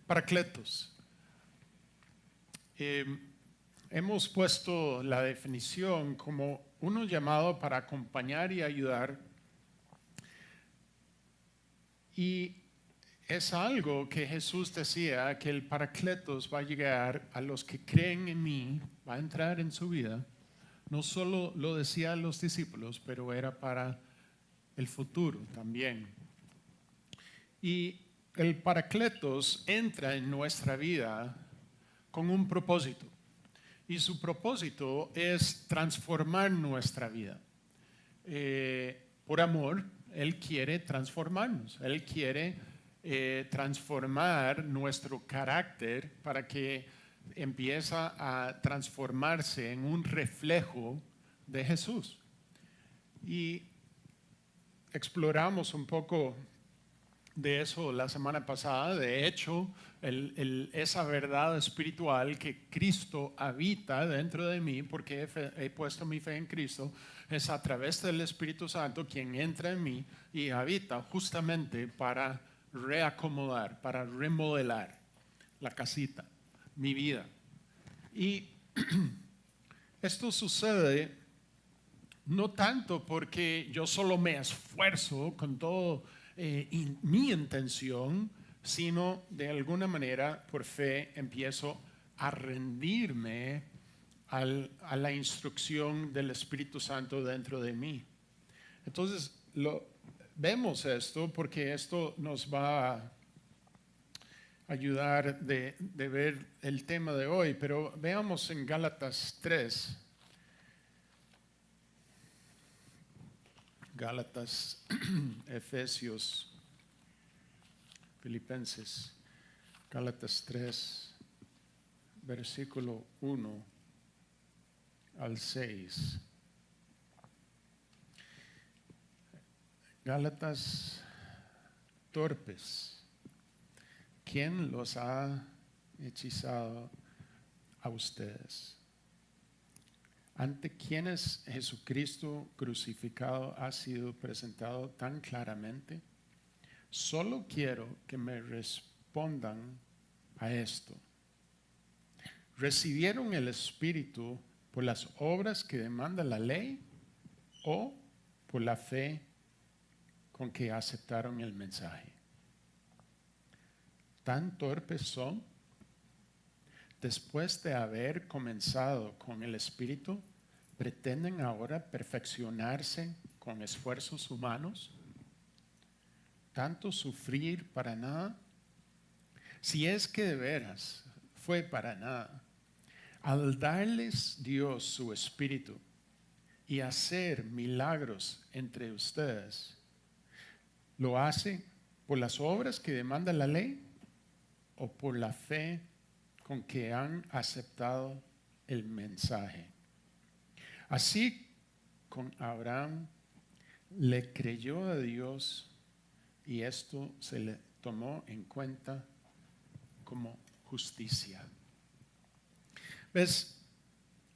Paracletos. Hemos puesto la definición como uno llamado para acompañar y ayudar, y es algo que Jesús decía, que el Paracletos va a llegar a los que creen en mí, va a entrar en su vida. No solo lo decía a los discípulos, pero era para el futuro también. Y el Paracletos entra en nuestra vida con un propósito. Y su propósito es transformar nuestra vida. Por amor, Él quiere transformarnos. Él quiere transformar nuestro carácter para que empiece a transformarse en un reflejo de Jesús. Y exploramos un poco de eso la semana pasada. De hecho, esa verdad espiritual que Cristo habita dentro de mí, porque he puesto mi fe en Cristo, es a través del Espíritu Santo quien entra en mí y habita justamente para reacomodar, para remodelar la casita, mi vida. Y esto sucede no tanto porque yo solo me esfuerzo con todo mi intención, sino de alguna manera por fe empiezo a rendirme a la instrucción del Espíritu Santo dentro de mí. Entonces vemos esto porque esto nos va a ayudar de ver el tema de hoy, pero veamos en Gálatas 3. Gálatas, Efesios, Filipenses, Gálatas 3, versículo 1 al 6. Gálatas torpes, ¿quién los ha hechizado a ustedes? Ante quienes Jesucristo crucificado ha sido presentado tan claramente. Solo quiero que me respondan a esto. ¿Recibieron el Espíritu por las obras que demanda la ley o por la fe con que aceptaron el mensaje? ¿Tan torpes son? Después de haber comenzado con el Espíritu, ¿pretenden ahora perfeccionarse con esfuerzos humanos? ¿Tanto sufrir para nada? Si es que de veras fue para nada, al darles Dios su Espíritu y hacer milagros entre ustedes, ¿lo hace por las obras que demanda la ley o por la fe con que han aceptado el mensaje? Así con Abraham le creyó a Dios y esto se le tomó en cuenta como justicia. ¿Ves?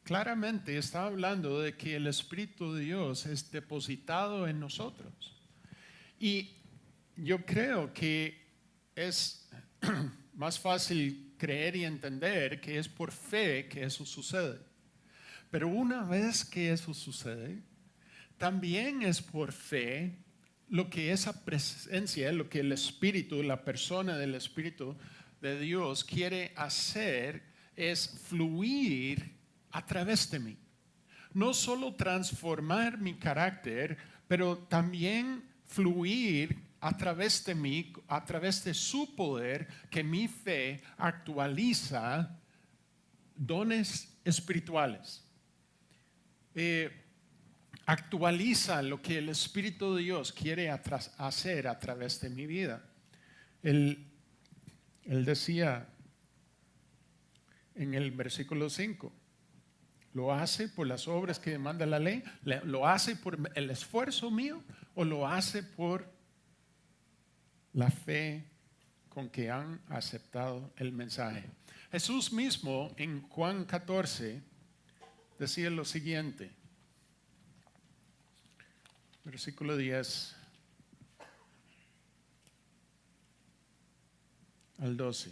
Claramente está hablando de que el Espíritu de Dios es depositado en nosotros. Y yo creo que es más fácil creer y entender que es por fe que eso sucede. Pero una vez que eso sucede, también es por fe lo que esa presencia, lo que el Espíritu, la persona del Espíritu de Dios quiere hacer es fluir a través de mí. No solo transformar mi carácter, pero también fluir a través de mí, a través de su poder, que mi fe actualiza dones espirituales. Actualiza lo que el Espíritu de Dios quiere hacer a través de mi vida. Él decía en el versículo 5, ¿lo hace por las obras que demanda la ley? ¿Lo hace por el esfuerzo mío o lo hace por la fe con que han aceptado el mensaje? Jesús mismo en Juan 14 decía lo siguiente, versículo 10 al 12.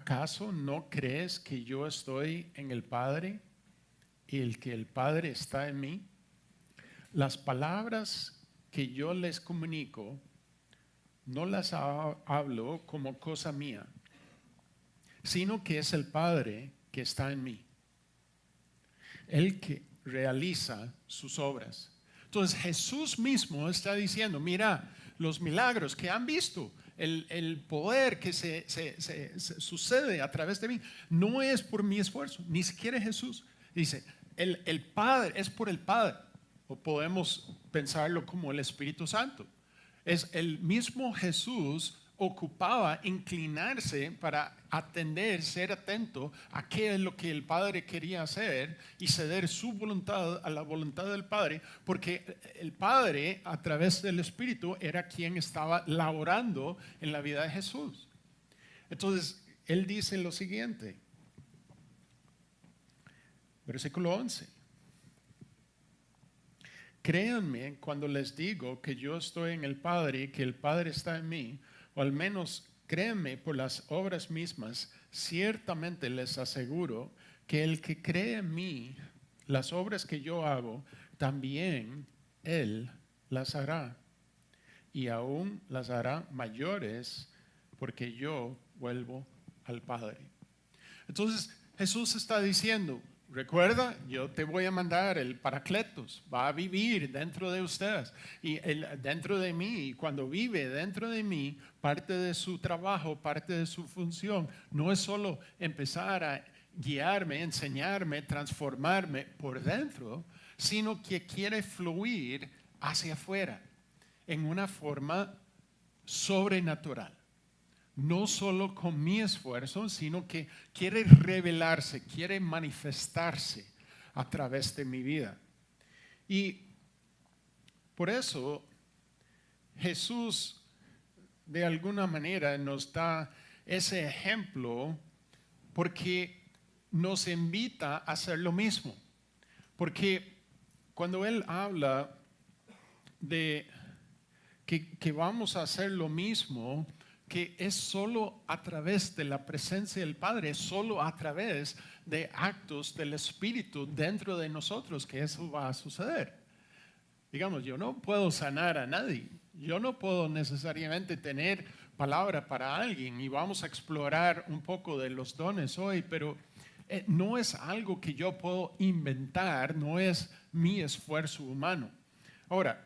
¿acaso no crees que yo estoy en el Padre y que el Padre está en mí? Las palabras que yo les comunico no las hablo como cosa mía, sino que es el Padre que está en mí, el que realiza sus obras. Entonces Jesús mismo está diciendo, mira, los milagros que han visto, el poder que se sucede a través de mí, no es por mi esfuerzo, ni siquiera Jesús. Dice, el Padre es por el Padre, o podemos pensarlo como el Espíritu Santo. Es el mismo Jesús ocupaba inclinarse para atender, ser atento a qué es lo que el Padre quería hacer y ceder su voluntad a la voluntad del Padre, porque el Padre a través del Espíritu era quien estaba laborando en la vida de Jesús. Entonces, él dice lo siguiente, versículo 11. Créanme cuando les digo que yo estoy en el Padre y que el Padre está en mí, o al menos créanme por las obras mismas. Ciertamente les aseguro que el que cree en mí, las obras que yo hago, también él las hará. Y aún las hará mayores, porque yo vuelvo al Padre. Entonces Jesús está diciendo, recuerda, yo te voy a mandar el Paracletos, va a vivir dentro de ustedes y dentro de mí. Y cuando vive dentro de mí, parte de su trabajo, parte de su función, no es solo empezar a guiarme, enseñarme, transformarme por dentro, sino que quiere fluir hacia afuera en una forma sobrenatural. No solo con mi esfuerzo, sino que quiere revelarse, quiere manifestarse a través de mi vida. Y por eso Jesús de alguna manera nos da ese ejemplo porque nos invita a hacer lo mismo. Porque cuando Él habla de que vamos a hacer lo mismo, que es solo a través de la presencia del Padre, es solo a través de actos del Espíritu dentro de nosotros que eso va a suceder. Digamos, yo no puedo sanar a nadie, yo no puedo necesariamente tener palabra para alguien, y vamos a explorar un poco de los dones hoy, pero no es algo que yo puedo inventar, no es mi esfuerzo humano. Ahora,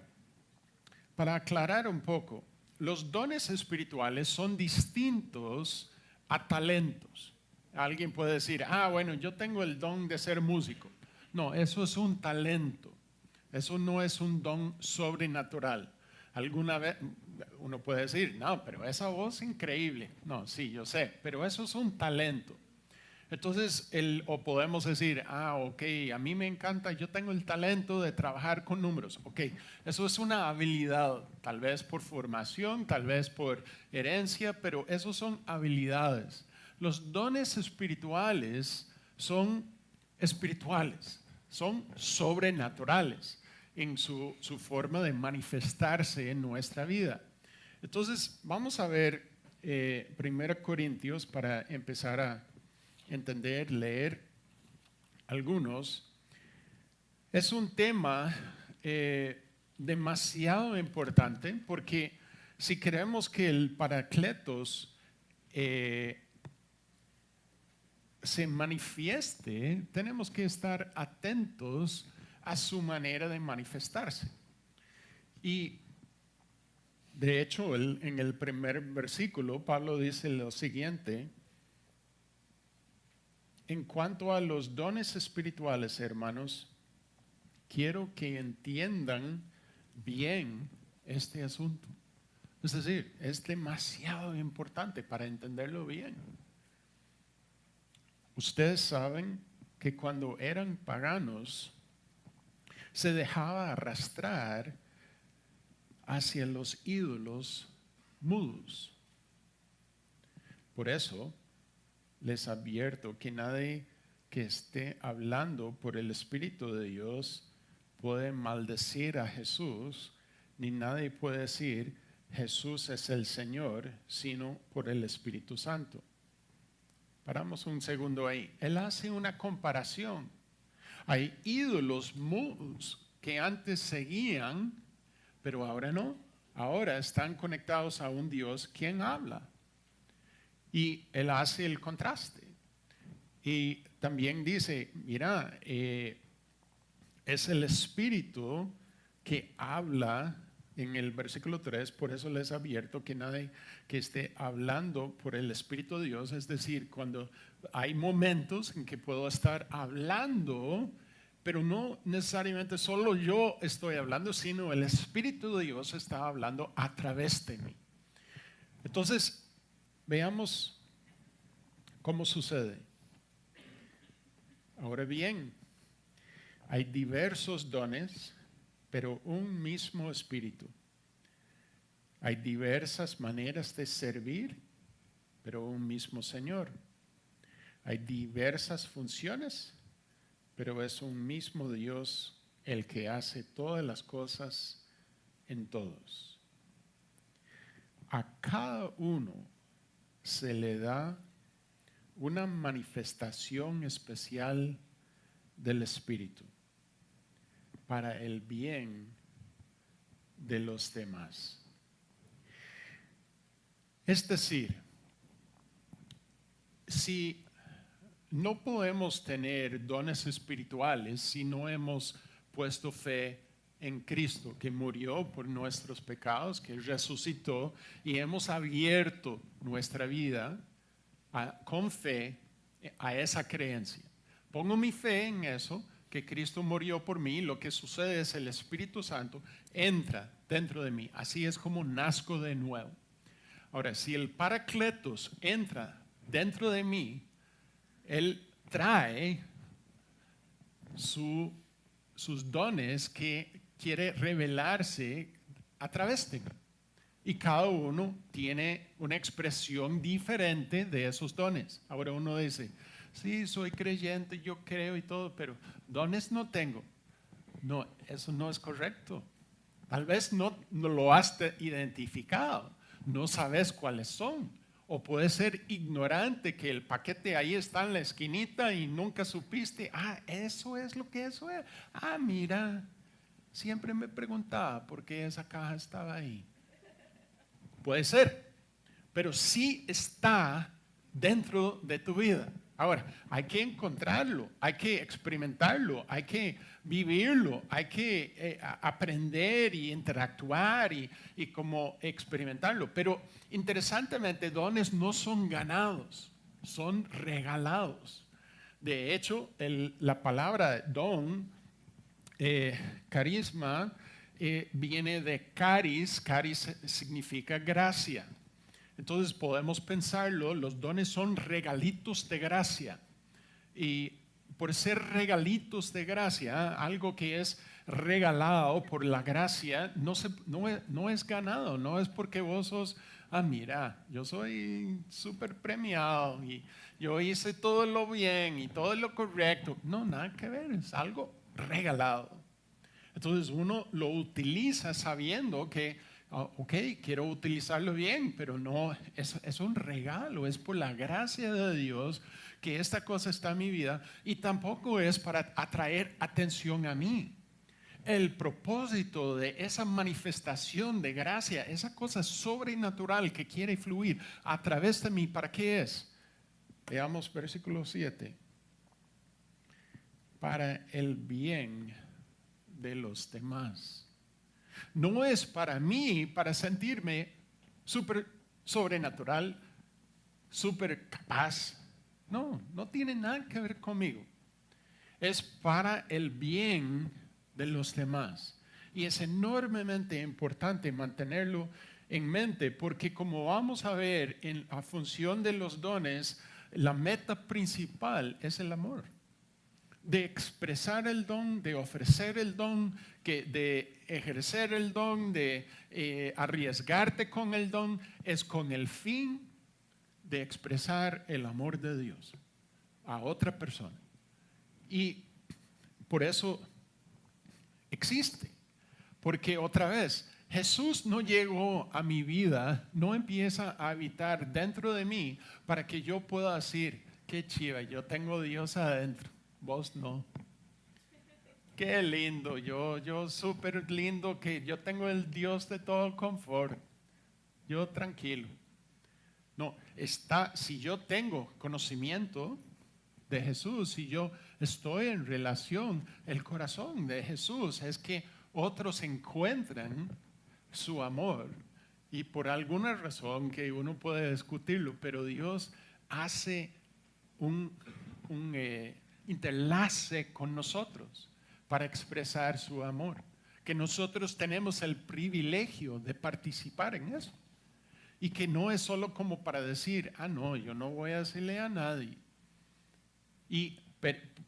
para aclarar un poco, los dones espirituales son distintos a talentos. Alguien puede decir, bueno, yo tengo el don de ser músico. No, eso es un talento. Eso no es un don sobrenatural. Alguna vez uno puede decir, no, pero esa voz es increíble. No, sí, yo sé, pero eso es un talento. Entonces, o podemos decir, ok, a mí me encanta, yo tengo el talento de trabajar con números. Ok, eso es una habilidad, tal vez por formación, tal vez por herencia, pero eso son habilidades. Los dones espirituales, son sobrenaturales en su forma de manifestarse en nuestra vida. Entonces, vamos a ver 1 Corintios para empezar a entender, leer algunos. Es un tema demasiado importante porque si queremos que el Paracletos se manifieste, tenemos que estar atentos a su manera de manifestarse. Y de hecho, en el primer versículo, Pablo dice lo siguiente: en cuanto a los dones espirituales, hermanos, quiero que entiendan bien este asunto. Es decir, es demasiado importante para entenderlo bien. Ustedes saben que cuando eran paganos, se dejaba arrastrar hacia los ídolos mudos. Por eso, les advierto que nadie que esté hablando por el Espíritu de Dios puede maldecir a Jesús, ni nadie puede decir Jesús es el Señor, sino por el Espíritu Santo. Paramos un segundo ahí. Él hace una comparación. Hay ídolos mudos que antes seguían, pero ahora no. Ahora están conectados a un Dios quien habla. Y él hace el contraste. Y también dice, mira, es el Espíritu que habla en el versículo 3, por eso les advierto que nadie que esté hablando por el Espíritu de Dios, es decir, cuando hay momentos en que puedo estar hablando, pero no necesariamente solo yo estoy hablando, sino el Espíritu de Dios está hablando a través de mí. Entonces, veamos cómo sucede. Ahora bien, hay diversos dones, pero un mismo Espíritu. Hay diversas maneras de servir, pero un mismo Señor. Hay diversas funciones, pero es un mismo Dios el que hace todas las cosas en todos. A cada uno se le da una manifestación especial del Espíritu para el bien de los demás. Es decir, si no podemos tener dones espirituales si no hemos puesto fe en Cristo, que murió por nuestros pecados, que resucitó y hemos abierto nuestra vida con fe a esa creencia. Pongo mi fe en eso, que Cristo murió por mí. Lo que sucede es el Espíritu Santo entra dentro de mí. Así es como nazco de nuevo. Ahora, si el Paracletos entra dentro de mí, Él trae sus dones que quiere revelarse a través de mí. Y cada uno tiene una expresión diferente de esos dones. Ahora uno dice, sí, soy creyente, yo creo y todo, pero dones no tengo. No, eso no es correcto. Tal vez no lo has identificado, no sabes cuáles son. O puedes ser ignorante, que el paquete ahí está en la esquinita y nunca supiste, eso es lo que eso es. Mira, siempre me preguntaba por qué esa caja estaba ahí. Puede ser, pero sí está dentro de tu vida. Ahora, hay que encontrarlo, hay que experimentarlo, hay que vivirlo, hay que aprender y interactuar y como experimentarlo. Pero interesantemente, dones no son ganados, son regalados. De hecho, la palabra don, carisma, viene de caris. Caris significa gracia. Entonces podemos pensarlo, los dones son regalitos de gracia. Y por ser regalitos de gracia, algo que es regalado por la gracia, no es ganado, no es porque vos sos, mira, yo soy súper premiado y yo hice todo lo bien y todo lo correcto. No, nada que ver, es algo regalado. Entonces uno lo utiliza sabiendo que, ok, quiero utilizarlo bien, pero no, es un regalo, es por la gracia de Dios que esta cosa está en mi vida y tampoco es para atraer atención a mí. El propósito de esa manifestación de gracia, esa cosa sobrenatural que quiere fluir a través de mí, ¿para qué es? Veamos versículo 7. Para el bien de los demás. No es para mí, para sentirme súper sobrenatural, súper capaz. No tiene nada que ver conmigo. Es para el bien de los demás. Y es enormemente importante mantenerlo en mente porque como vamos a ver en la función de los dones, la meta principal es el amor. De expresar el don, de ofrecer el don, de ejercer el don, de arriesgarte con el don, es con el fin de expresar el amor de Dios a otra persona. Y por eso existe, porque otra vez, Jesús no llegó a mi vida, no empieza a habitar dentro de mí para que yo pueda decir, qué chiva, yo tengo Dios adentro, vos no. Qué lindo, yo súper lindo que yo tengo el Dios de todo confort, yo tranquilo. No, si yo tengo conocimiento de Jesús, si yo estoy en relación, el corazón de Jesús es que otros encuentran su amor y por alguna razón que uno puede discutirlo, pero Dios hace un interlace con nosotros para expresar su amor, que nosotros tenemos el privilegio de participar en eso y que no es solo como para decir, no, yo no voy a decirle a nadie.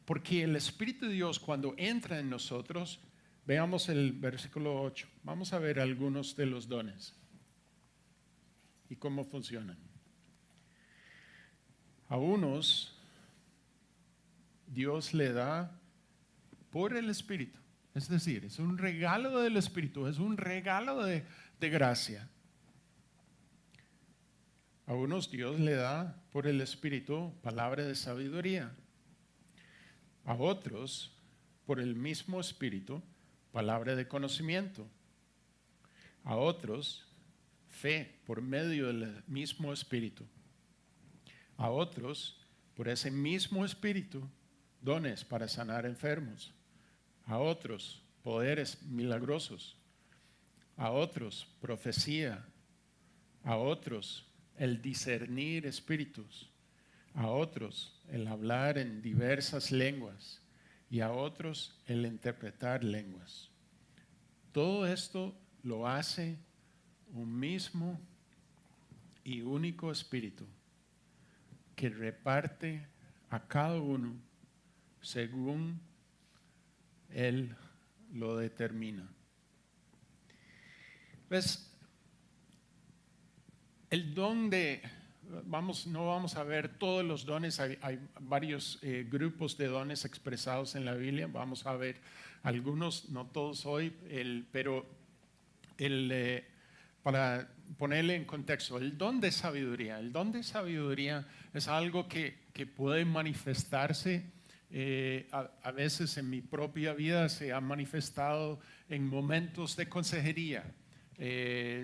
Porque el Espíritu de Dios cuando entra en nosotros, veamos el versículo 8, vamos a ver algunos de los dones y cómo funcionan. A unos Dios le da por el Espíritu, es decir, es un regalo del Espíritu, es un regalo de gracia. A unos Dios le da por el Espíritu palabra de sabiduría. A otros, por el mismo Espíritu, palabra de conocimiento. A otros, fe por medio del mismo Espíritu. A otros, por ese mismo Espíritu, dones para sanar enfermos. A otros, poderes milagrosos. A otros, profecía. A otros, el discernir espíritus. A otros, el hablar en diversas lenguas. Y a otros, el interpretar lenguas. Todo esto lo hace un mismo y único Espíritu que reparte a cada uno según Él lo determina. ¿Ves? El don no vamos a ver todos los dones, hay varios grupos de dones expresados en la Biblia, vamos a ver algunos, no todos hoy, pero para ponerle en contexto, el don de sabiduría es algo que puede manifestarse, a veces en mi propia vida se ha manifestado en momentos de consejería.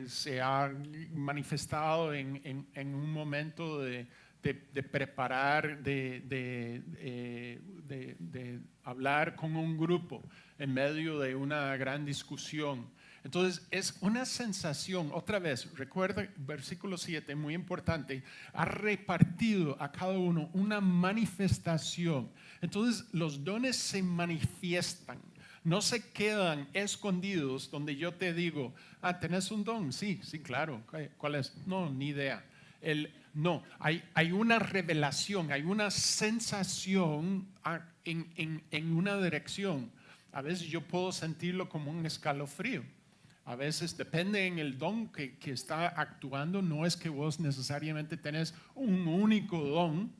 Se ha manifestado en un momento de preparar, de hablar con un grupo en medio de una gran discusión. Entonces es una sensación, otra vez, recuerda versículo 7, muy importante, ha repartido a cada uno una manifestación. Entonces los dones se manifiestan. No se quedan escondidos donde yo te digo, ¿tenés un don? Sí, claro. ¿Cuál es? No, ni idea. No, hay una revelación, hay una sensación en una dirección. A veces yo puedo sentirlo como un escalofrío. A veces depende en el don que está actuando. No es que vos necesariamente tenés un único don.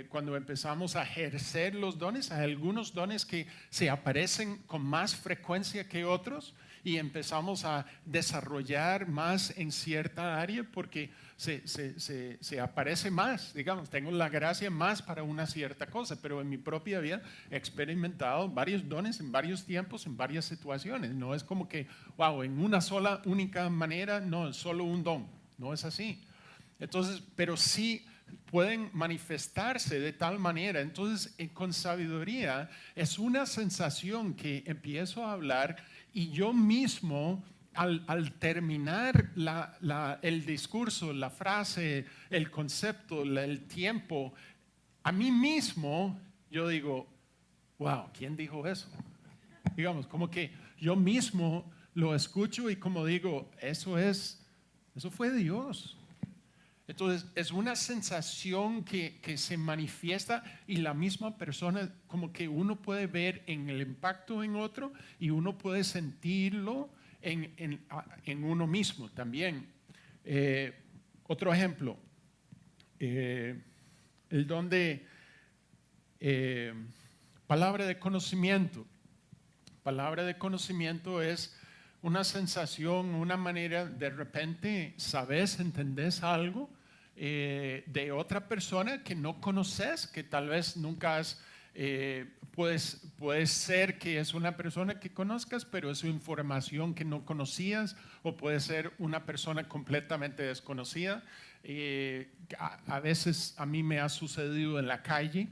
Cuando empezamos a ejercer los dones, hay algunos dones que se aparecen con más frecuencia que otros y empezamos a desarrollar más en cierta área porque se aparece más, digamos, tengo la gracia más para una cierta cosa, pero en mi propia vida he experimentado varios dones en varios tiempos, en varias situaciones. No es como que, wow, en una sola, única manera, no, es solo un don, no es así. Entonces, pero sí pueden manifestarse de tal manera. Entonces, con sabiduría es una sensación que empiezo a hablar y yo mismo, al terminar el discurso, la frase, el concepto, el tiempo, a mí mismo yo digo, wow, ¿quién dijo eso? Digamos, como que yo mismo lo escucho y como digo, eso fue Dios. Entonces es una sensación que se manifiesta y la misma persona como que uno puede ver en el impacto en otro y uno puede sentirlo en uno mismo también. Otro ejemplo, el don de palabra de conocimiento. Palabra de conocimiento es una sensación, una manera, de repente sabes, entendés algo de otra persona que no conoces, que tal vez nunca has, puede ser que es una persona que conozcas, pero es información que no conocías, o puede ser una persona completamente desconocida. A veces a mí me ha sucedido en la calle,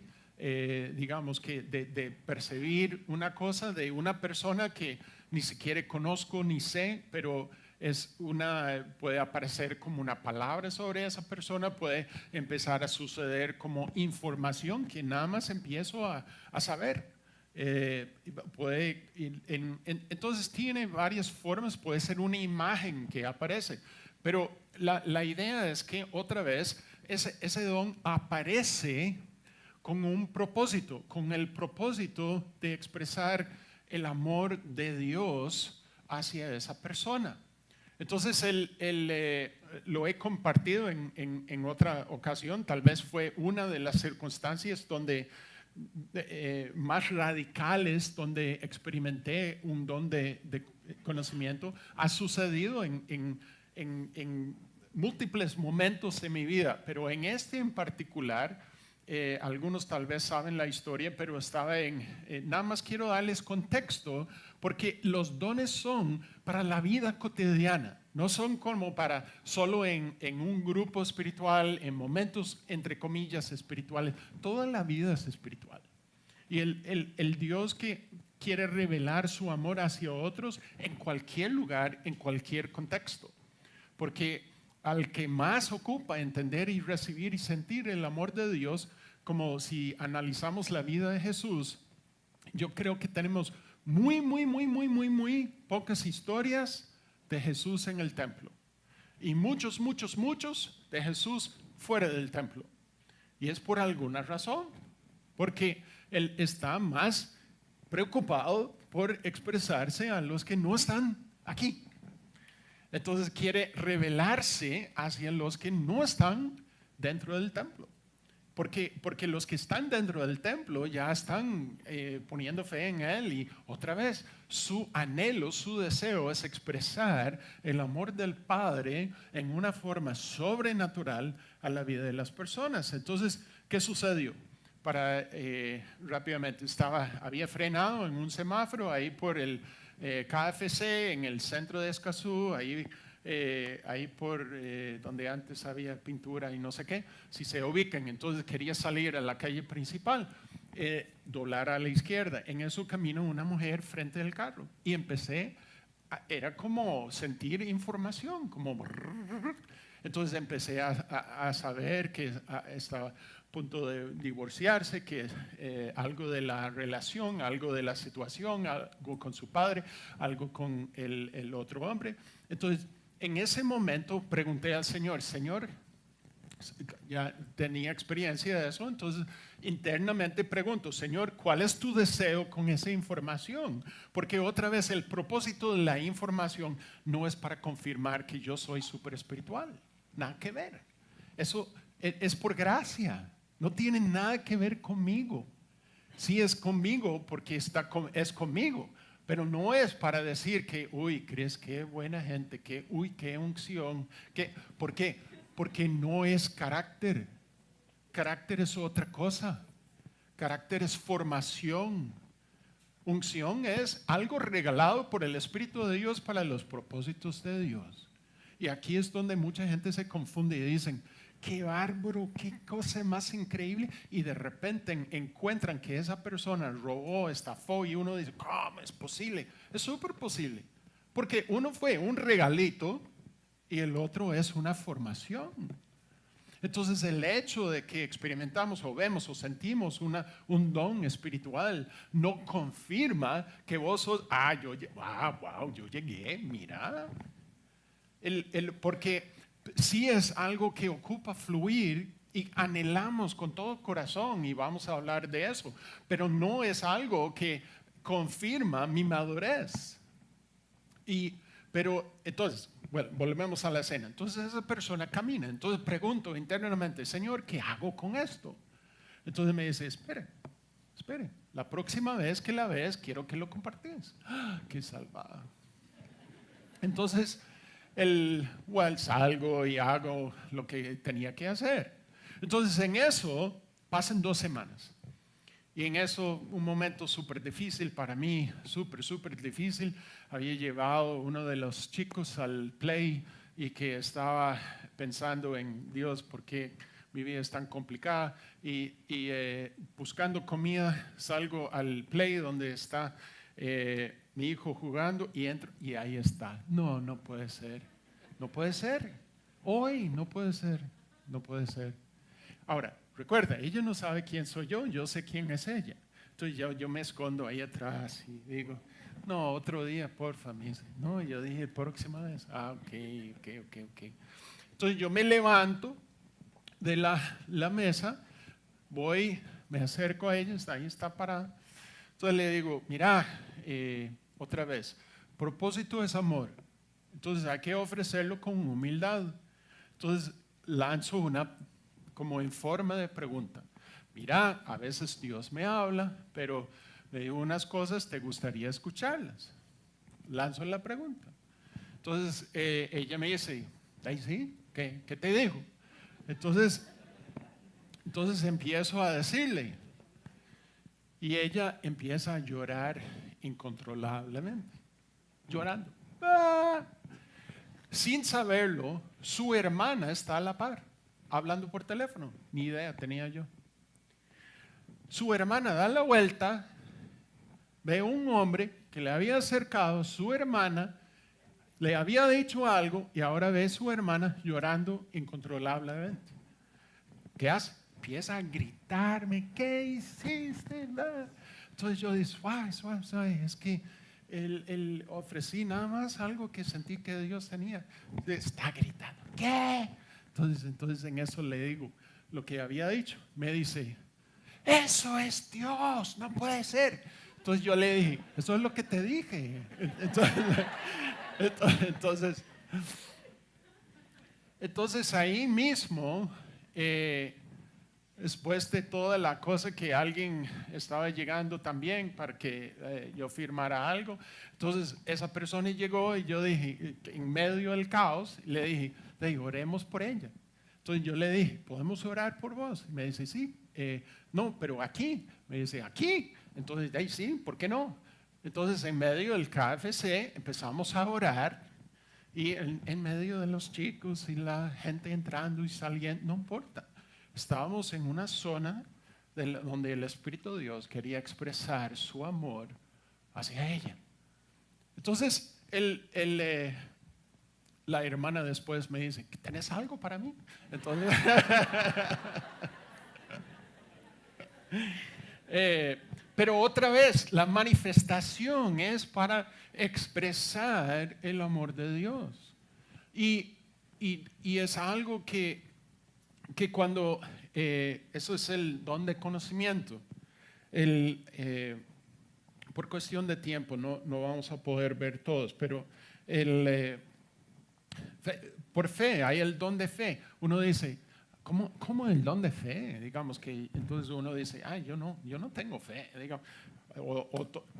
digamos que de percibir una cosa de una persona que ni siquiera conozco ni sé, pero puede aparecer como una palabra sobre esa persona, puede empezar a suceder como información que nada más empiezo a saber. Entonces tiene varias formas, puede ser una imagen que aparece, pero la idea es que otra vez ese don aparece con un propósito, con el propósito de expresar el amor de Dios hacia esa persona. Entonces lo he compartido en otra ocasión, tal vez fue una de las circunstancias donde más radicales, donde experimenté un don de conocimiento. Ha sucedido en múltiples momentos de mi vida, pero en este en particular, algunos tal vez saben la historia, pero estaba nada más quiero darles contexto, porque los dones son para la vida cotidiana, no son como para solo en un grupo espiritual, en momentos entre comillas espirituales. Toda la vida es espiritual. Y el Dios que quiere revelar su amor hacia otros en cualquier lugar, en cualquier contexto. Porque al que más ocupa entender y recibir y sentir el amor de Dios, como si analizamos la vida de Jesús, yo creo que tenemos muy pocas historias de Jesús en el templo. Y muchos de Jesús fuera del templo. Y es por alguna razón. Porque Él está más preocupado por expresarse a los que no están aquí. Entonces quiere revelarse hacia los que no están dentro del templo. Porque los que están dentro del templo ya están poniendo fe en Él, y otra vez su anhelo, su deseo es expresar el amor del Padre en una forma sobrenatural a la vida de las personas. Entonces, ¿qué sucedió? Rápidamente, había frenado en un semáforo ahí por el KFC en el centro de Escazú, ahí por donde antes había pintura y no sé qué, si se ubican. Entonces quería salir a la calle principal, doblar a la izquierda. En eso camina una mujer frente del carro y era como sentir información, como... Entonces empecé a saber que estaba a punto de divorciarse, que algo de la relación, algo de la situación, algo con su padre, algo con el otro hombre. Entonces, en ese momento pregunté al Señor, ya tenía experiencia de eso, entonces internamente pregunto, Señor, ¿cuál es tu deseo con esa información? Porque otra vez el propósito de la información no es para confirmar que yo soy súper espiritual, nada que ver. Eso es por gracia, no tiene nada que ver conmigo. Sí es conmigo porque es conmigo. Pero no es para decir que, uy, crees qué buena gente, qué unción. ¿Por qué? Porque no es carácter. Carácter es otra cosa. Carácter es formación. Unción es algo regalado por el Espíritu de Dios para los propósitos de Dios. Y aquí es donde mucha gente se confunde y dicen, qué bárbaro, qué cosa más increíble. Y de repente encuentran que esa persona robó, estafó, y uno dice, ¿cómo es posible? Es súper posible. Porque uno fue un regalito y el otro es una formación. Entonces el hecho de que experimentamos o vemos o sentimos un don espiritual no confirma que vos sos, yo llegué, mira. Porque sí es algo que ocupa fluir y anhelamos con todo corazón, y vamos a hablar de eso, pero no es algo que confirma mi madurez. Pero entonces, bueno, volvemos a la escena. Entonces esa persona camina, entonces pregunto internamente, Señor, ¿qué hago con esto? Entonces me dice, espere, la próxima vez que la ves quiero que lo compartas. ¡Ah, qué salvada! Entonces salgo y hago lo que tenía que hacer. Entonces en eso pasan 2 semanas. Y en eso un momento súper difícil para mí, súper difícil. Había llevado uno de los chicos al play y que estaba pensando en Dios, ¿por qué mi vida es tan complicada? Y buscando comida, salgo al play donde está mi hijo jugando y entro y ahí está. No puede ser. No puede ser. Hoy no puede ser. No puede ser. Ahora, recuerda, ella no sabe quién soy yo sé quién es ella. Entonces yo me escondo ahí atrás y digo, no, otro día, porfa. Me dice, no, yo dije, próxima vez. Ok. Entonces yo me levanto de la mesa, voy, me acerco a ella, ahí está parada. Entonces le digo, mira, otra vez, propósito es amor. Entonces hay que ofrecerlo con humildad. Entonces lanzo una como en forma de pregunta. Mira, a veces Dios me habla, pero le digo unas cosas, ¿te gustaría escucharlas? Lanzo la pregunta. Entonces ella me dice, ¿ay sí? ¿Qué te digo? Entonces empiezo a decirle y ella empieza a llorar incontrolablemente, llorando. ¡Ah! Sin saberlo, su hermana está a la par, hablando por teléfono. Ni idea tenía yo. Su hermana da la vuelta, ve a un hombre que le había acercado, su hermana, le había dicho algo y ahora ve a su hermana llorando incontrolablemente. ¿Qué hace? Empieza a gritarme, ¿qué hiciste? Entonces yo digo, suave, es que el ofrecí nada más algo que sentí que Dios tenía. Está gritando, ¿qué? Entonces en eso le digo lo que había dicho. Me dice, eso es Dios, no puede ser. Entonces yo le dije, eso es lo que te dije. Entonces ahí mismo, después de toda la cosa que alguien estaba llegando también para que yo firmara algo, entonces esa persona llegó y yo dije, en medio del caos, le dije, oremos por ella. Entonces yo le dije, ¿podemos orar por vos? Y me dice, sí. No, pero aquí. Me dice, aquí. Entonces, ahí sí, ¿por qué no? Entonces en medio del KFC empezamos a orar y en medio de los chicos y la gente entrando y saliendo, no importa. Estábamos en una zona donde el Espíritu de Dios quería expresar su amor hacia ella. Entonces, la hermana después me dice, ¿tenés algo para mí? Entonces, pero otra vez, la manifestación es para expresar el amor de Dios. Y es algo que cuando, eso es el don de conocimiento. Por cuestión de tiempo no vamos a poder ver todos, pero por fe, hay el don de fe. Uno dice, ¿cómo el don de fe? Digamos que entonces uno dice, yo no tengo fe, digamos,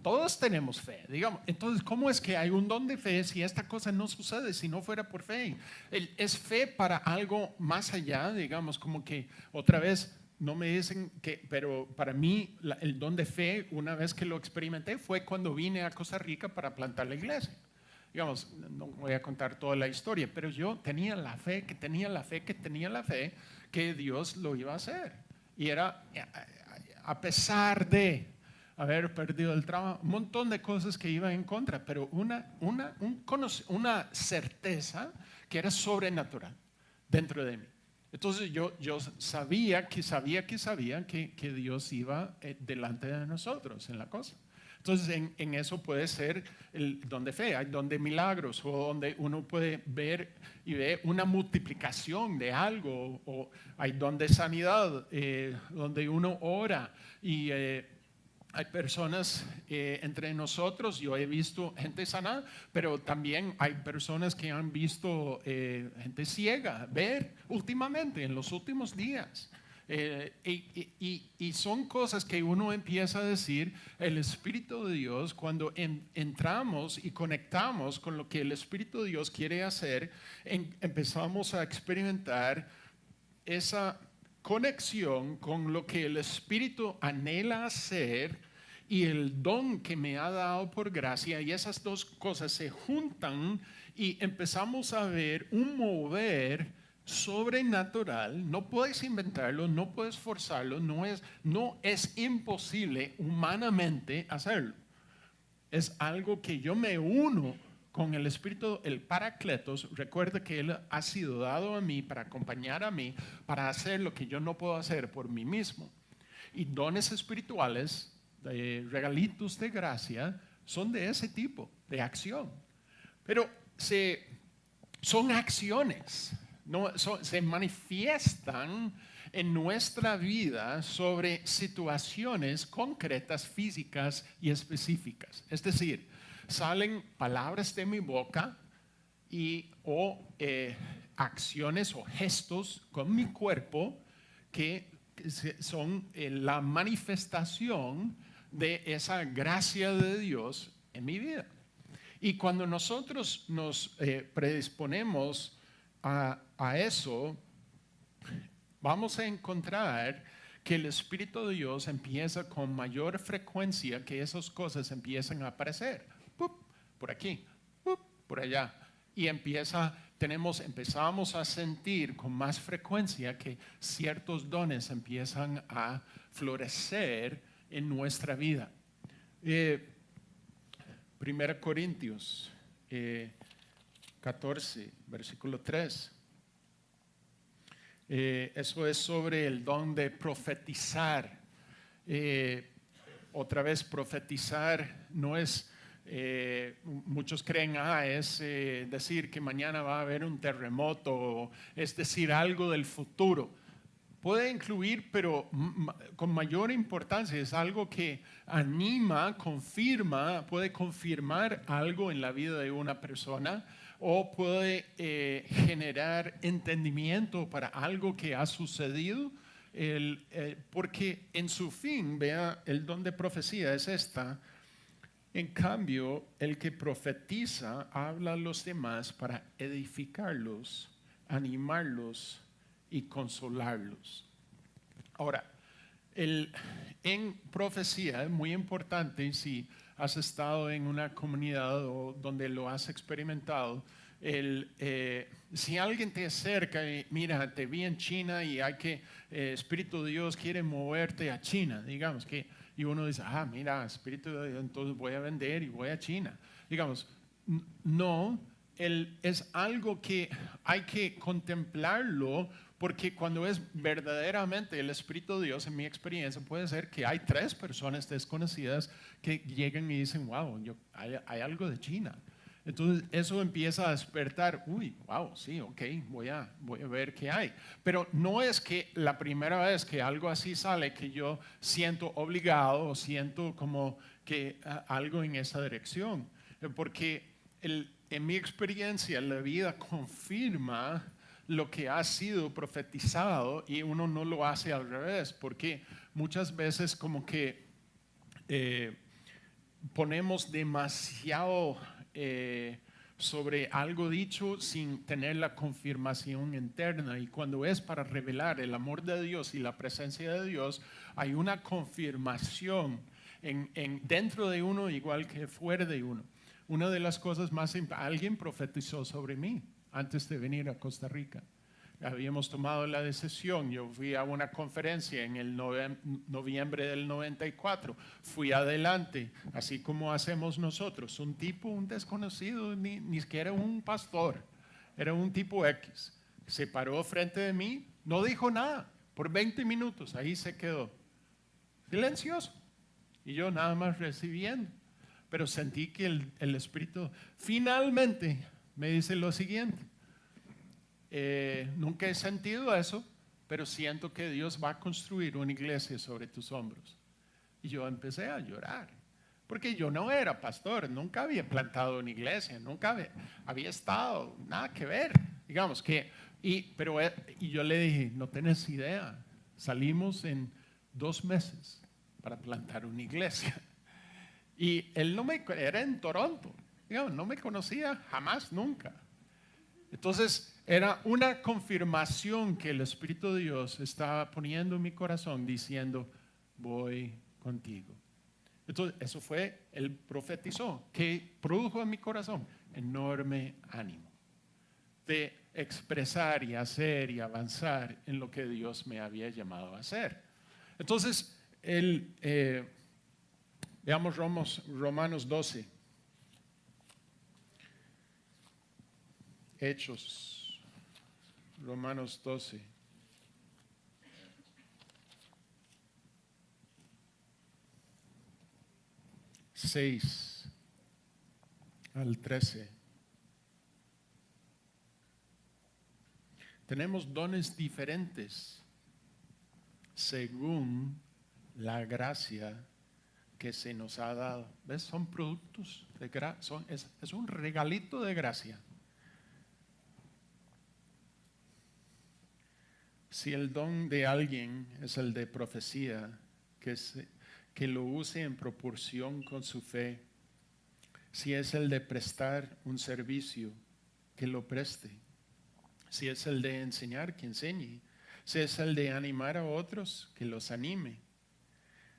todos tenemos fe, digamos. Entonces, ¿cómo es que hay un don de fe si esta cosa no sucede, si no fuera por fe? Es fe para algo más allá, digamos, como que otra vez no me dicen que, pero para mí el don de fe, una vez que lo experimenté, fue cuando vine a Costa Rica para plantar la iglesia. Digamos, no voy a contar toda la historia, pero yo tenía la fe, que Dios lo iba a hacer. Y era, a pesar de haber perdido el trabajo, un montón de cosas que iban en contra, pero una certeza que era sobrenatural dentro de mí. Entonces yo sabía que Dios iba delante de nosotros en la cosa. Entonces en eso puede ser el don de fe, hay don de milagros, o donde uno puede ver y ve una multiplicación de algo, o hay don de sanidad, donde uno ora y hay personas entre nosotros, yo he visto gente sana, pero también hay personas que han visto gente ciega ver últimamente, en los últimos días. Y son cosas que uno empieza a decir, el Espíritu de Dios, cuando entramos y conectamos con lo que el Espíritu de Dios quiere hacer, empezamos a experimentar esa conexión con lo que el Espíritu anhela hacer y el don que me ha dado por gracia, y esas dos cosas se juntan y empezamos a ver un mover sobrenatural. No puedes inventarlo, no puedes forzarlo, no es imposible humanamente hacerlo. Es algo que yo me uno con el Espíritu, el Paracletos. Recuerda que Él ha sido dado a mí para acompañar a mí, para hacer lo que yo no puedo hacer por mí mismo. Y dones espirituales, regalitos de gracia, son de ese tipo, de acción. Pero son acciones, se manifiestan en nuestra vida sobre situaciones concretas, físicas y específicas. Es decir, salen palabras de mi boca o acciones o gestos con mi cuerpo que son la manifestación de esa gracia de Dios en mi vida. Y cuando nosotros nos predisponemos a eso, vamos a encontrar que el Espíritu de Dios empieza con mayor frecuencia, que esas cosas empiezan a aparecer. ¡Pup! Por aquí, ¡pup! Por allá. Y empezamos a sentir con más frecuencia que ciertos dones empiezan a florecer en nuestra vida. 1 Corintios 14, versículo 3. Eso es sobre el don de profetizar. Otra vez, profetizar no es, muchos creen, es decir que mañana va a haber un terremoto, es decir algo del futuro. Puede incluir, pero con mayor importancia, es algo que anima, puede confirmar algo en la vida de una persona, o puede generar entendimiento para algo que ha sucedido, porque en su fin, vea, el don de profecía es esta. En cambio, el que profetiza habla a los demás para edificarlos, animarlos y consolarlos. Ahora, en profecía es muy importante, si has estado en una comunidad o donde lo has experimentado, si alguien te acerca y mira, te vi en China y Espíritu de Dios quiere moverte a China, digamos que, y uno dice, mira, Espíritu de Dios, entonces voy a vender y voy a China. Digamos, no, es algo que hay que contemplarlo, porque cuando es verdaderamente el Espíritu de Dios, en mi experiencia, puede ser que hay 3 personas desconocidas que llegan y dicen, wow, hay algo de China. Entonces eso empieza a despertar, wow, sí, ok, voy a ver qué hay. Pero no es que la primera vez que algo así sale que yo siento obligado o siento como que algo en esa dirección. Porque en mi experiencia la vida confirma lo que ha sido profetizado y uno no lo hace al revés, porque muchas veces como que ponemos demasiado sobre algo dicho sin tener la confirmación interna, y cuando es para revelar el amor de Dios y la presencia de Dios, hay una confirmación dentro de uno igual que fuera de uno. Una de las cosas más importantes, alguien profetizó sobre mí antes de venir a Costa Rica. Habíamos tomado la decisión, yo fui a una conferencia en el noviembre del 94, fui adelante, así como hacemos nosotros, un desconocido, ni siquiera un pastor, era un tipo X, se paró frente de mí, no dijo nada, por 20 minutos, ahí se quedó, silencioso, y yo nada más recibiendo, pero sentí que el Espíritu finalmente me dice lo siguiente. Nunca he sentido eso, pero siento que Dios va a construir una iglesia sobre tus hombros. Y yo empecé a llorar, porque yo no era pastor, nunca había plantado una iglesia, nunca había estado, nada que ver, digamos que, y yo le dije, no tenés idea, Salimos en 2 meses para plantar una iglesia. Y él era en Toronto, digamos, no me conocía jamás, nunca. Entonces era una confirmación que el Espíritu de Dios estaba poniendo en mi corazón diciendo, voy contigo. Entonces eso fue, él profetizó, que produjo en mi corazón enorme ánimo de expresar y hacer y avanzar en lo que Dios me había llamado a hacer. Entonces, veamos Romanos 12. Hechos, Romanos 12. 6 al 13. Tenemos dones diferentes según la gracia que se nos ha dado. ¿Ves? Son productos de gracia, es un regalito de gracia. Si el don de alguien es el de profecía, que lo use en proporción con su fe. Si es el de prestar un servicio, que lo preste. Si es el de enseñar, que enseñe. Si es el de animar a otros, que los anime.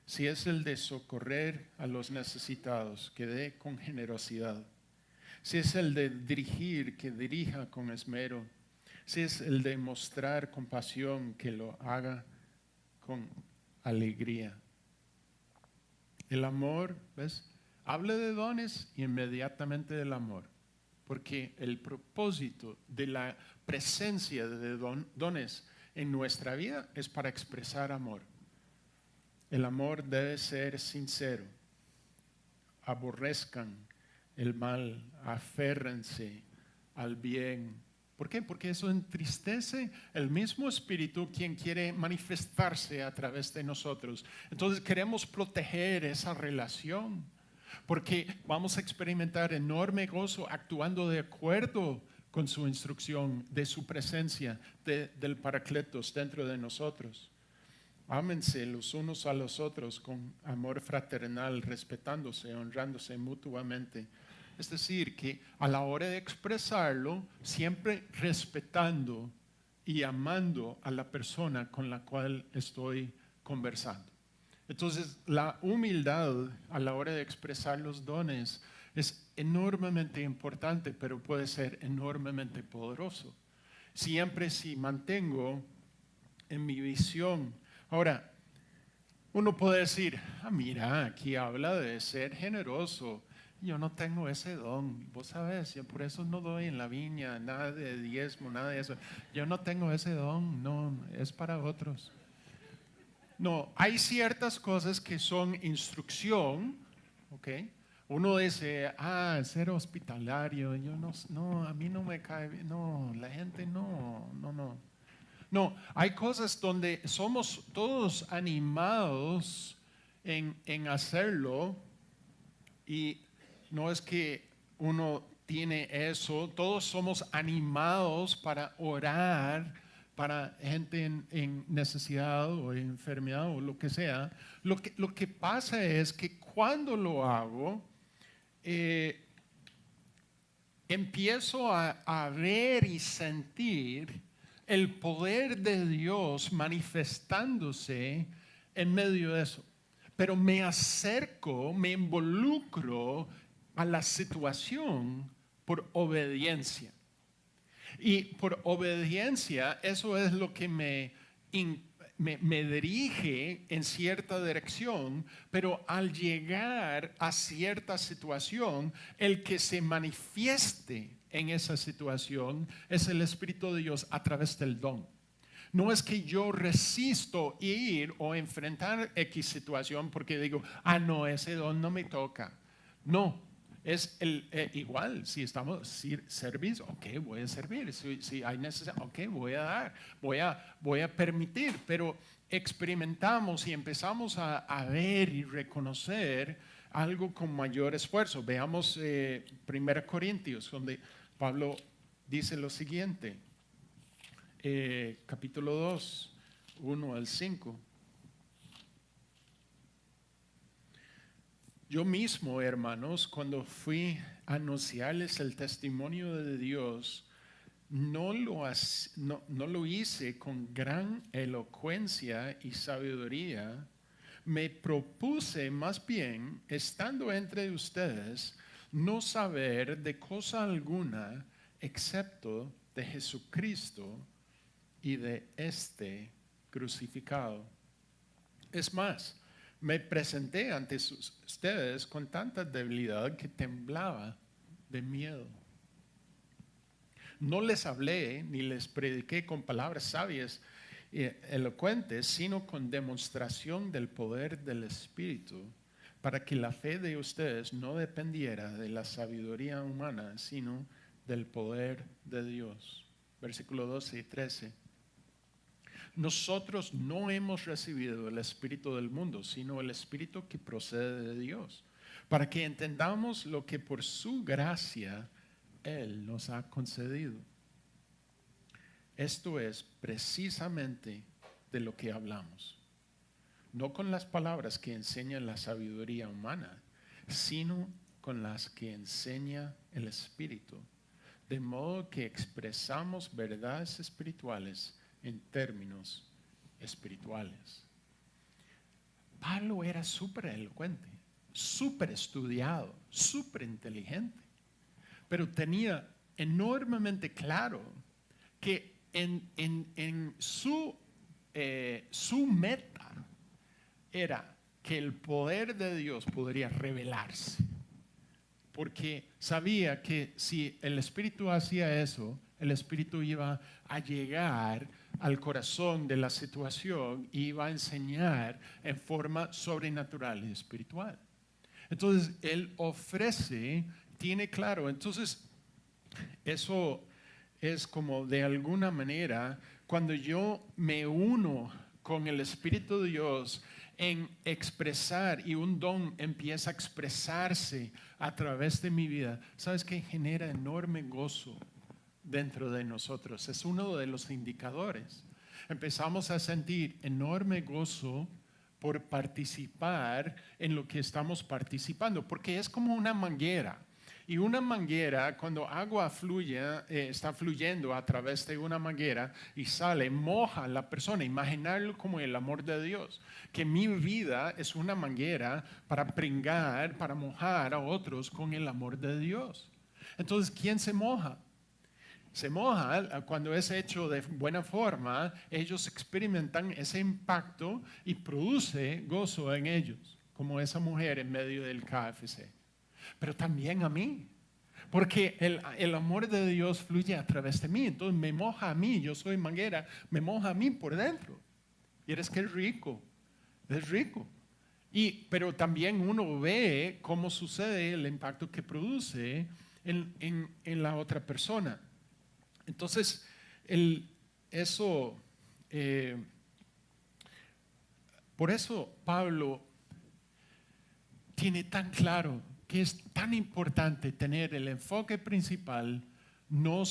Si es el de socorrer a los necesitados, que dé con generosidad. Si es el de dirigir, que dirija con esmero. Si es el de mostrar compasión, que lo haga con alegría. El amor, ¿ves? Habla de dones y inmediatamente del amor. Porque el propósito de la presencia de dones en nuestra vida es para expresar amor. El amor debe ser sincero. Aborrezcan el mal, aférrense al bien. ¿Por qué? Porque eso entristece el mismo Espíritu quien quiere manifestarse a través de nosotros. Entonces queremos proteger esa relación porque vamos a experimentar enorme gozo actuando de acuerdo con su instrucción, de su presencia, del Paracletos dentro de nosotros. Ámense los unos a los otros con amor fraternal, respetándose, honrándose mutuamente. Es decir, que a la hora de expresarlo, siempre respetando y amando a la persona con la cual estoy conversando. Entonces, la humildad a la hora de expresar los dones es enormemente importante, pero puede ser enormemente poderoso. Siempre si mantengo en mi visión. Ahora, uno puede decir, mira, aquí habla de ser generoso. Yo no tengo ese don, vos sabés, yo por eso no doy en la viña, nada de diezmo, nada de eso. Yo no tengo ese don, no, es para otros. No, hay ciertas cosas que son instrucción, ¿ok? Uno dice, ser hospitalario, yo no, a mí no me cae bien, no, la gente no. No, hay cosas donde somos todos animados en hacerlo y no es que uno tiene eso, todos somos animados para orar para gente en necesidad o en enfermedad o lo que sea. Lo que pasa es que cuando lo hago, empiezo a ver y sentir el poder de Dios manifestándose en medio de eso. Pero me acerco, me involucro a la situación por obediencia. Y por obediencia, eso es lo que me dirige en cierta dirección, pero al llegar a cierta situación, el que se manifieste en esa situación es el Espíritu de Dios a través del don. No es que yo resisto ir o enfrentar X situación porque digo, no, ese don no me toca. No, es igual, si estamos servicio, ok, voy a servir. Si hay necesidad, ok, voy a dar, voy a permitir. Pero experimentamos y empezamos a ver y reconocer algo con mayor esfuerzo. Veamos 1 Corintios, donde Pablo dice lo siguiente. Capítulo 2, 1 al 5. Yo mismo, hermanos, cuando fui a anunciarles el testimonio de Dios, no lo hice con gran elocuencia y sabiduría. Me propuse más bien, estando entre ustedes, no saber de cosa alguna excepto de Jesucristo y de este crucificado. Es más, me presenté ante ustedes con tanta debilidad que temblaba de miedo. No les hablé ni les prediqué con palabras sabias y elocuentes, sino con demostración del poder del Espíritu, para que la fe de ustedes no dependiera de la sabiduría humana, sino del poder de Dios. Versículo 12 y 13. Nosotros no hemos recibido el espíritu del mundo, sino el espíritu que procede de Dios, para que entendamos lo que por su gracia Él nos ha concedido. Esto es precisamente de lo que hablamos, no con las palabras que enseña la sabiduría humana, sino con las que enseña el Espíritu, de modo que expresamos verdades espirituales en términos espirituales. Pablo era súper elocuente, súper estudiado, súper inteligente, pero tenía enormemente claro que en su meta era que el poder de Dios podría revelarse, porque sabía que si el Espíritu hacía eso, el Espíritu iba a llegar al corazón de la situación y iba a enseñar en forma sobrenatural y espiritual. Entonces, Él ofrece, tiene claro, entonces eso es como de alguna manera, cuando yo me uno con el Espíritu de Dios en expresar y un don empieza a expresarse a través de mi vida, ¿sabes qué? Genera enorme gozo dentro de nosotros. Es uno de los indicadores. Empezamos a sentir enorme gozo por participar en lo que estamos participando, porque es como una manguera. Y una manguera, cuando agua fluye, está fluyendo a través de una manguera y sale, moja a la persona. Imaginarlo como el amor de Dios, que mi vida es una manguera para pringar, para mojar a otros con el amor de Dios. Entonces, ¿quién se moja? Se moja cuando es hecho de buena forma, ellos experimentan ese impacto y produce gozo en ellos, como esa mujer en medio del KFC. Pero también a mí, porque el amor de Dios fluye a través de mí, entonces me moja a mí, yo soy manguera, me moja a mí por dentro. Y eres que es rico. Pero también uno ve cómo sucede el impacto que produce en la otra persona. Entonces, por eso Pablo tiene tan claro que es tan importante tener el enfoque principal, no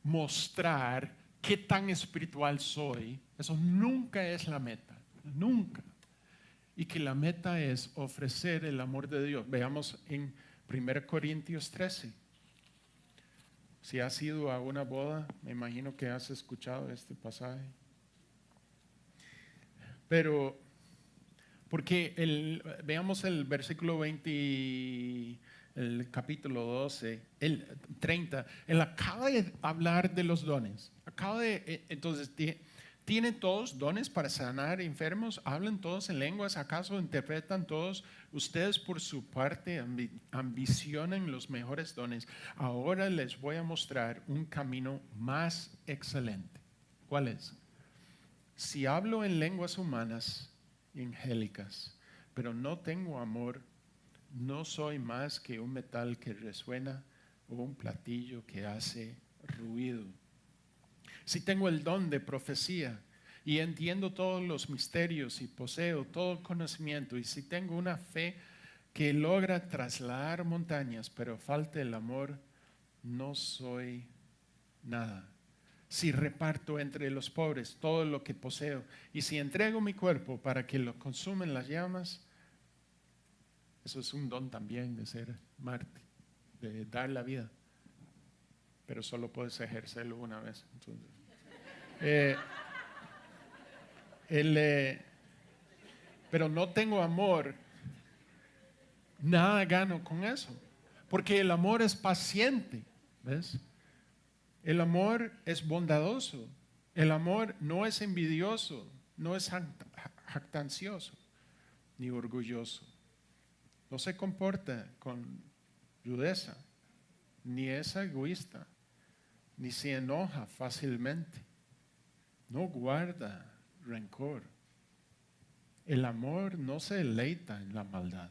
mostrar qué tan espiritual soy. Eso nunca es la meta, nunca. Y que la meta es ofrecer el amor de Dios. Veamos en 1 Corintios 13. Si has ido a una boda, me imagino que has escuchado este pasaje. Pero, porque veamos el versículo 20, el capítulo 12, el 30. Él acaba de hablar de los dones. Entonces, ¿tienen todos dones para sanar enfermos? ¿Hablan todos en lenguas? ¿Acaso interpretan todos? Ustedes por su parte ambicionan los mejores dones. Ahora les voy a mostrar un camino más excelente. ¿Cuál es? Si hablo en lenguas humanas y angélicas, pero no tengo amor, no soy más que un metal que resuena o un platillo que hace ruido. Si tengo el don de profecía y entiendo todos los misterios y poseo todo el conocimiento, y si tengo una fe que logra trasladar montañas, pero falta el amor, no soy nada. si reparto entre los pobres todo lo que poseo, y si entrego mi cuerpo para que lo consumen las llamas? Eso es un don también de ser mártir, de dar la vida, pero solo puedes ejercerlo una vez. Entonces, pero no tengo amor, nada gano con eso, porque el amor es paciente, ¿ves? El amor es bondadoso, el amor no es envidioso, no es jactancioso, ni orgulloso, no se comporta con rudeza, ni es egoísta, ni se enoja fácilmente, no guarda rencor. El amor no se deleita en la maldad,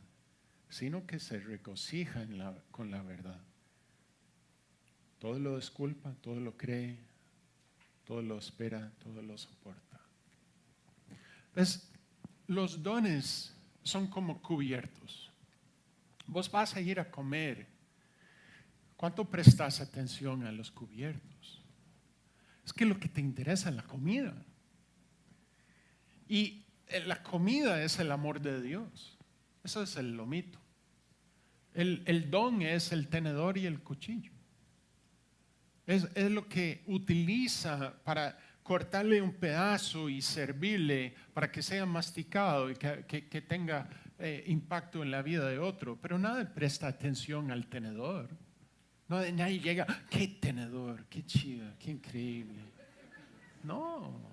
sino que se regocija con la verdad. Todo lo disculpa, todo lo cree, todo lo espera, todo lo soporta. ¿Ves? Los dones son como cubiertos. Vos vas a ir a comer. ¿Cuánto prestas atención a los cubiertos? Es que lo que te interesa es la comida. Y la comida es el amor de Dios. Eso es el lomito. El don es el tenedor y el cuchillo. Es lo que utiliza para cortarle un pedazo y servirle para que sea masticado y que tenga impacto en la vida de otro. Pero nadie presta atención al tenedor. Nadie llega, qué tenedor, qué chido, qué increíble. No.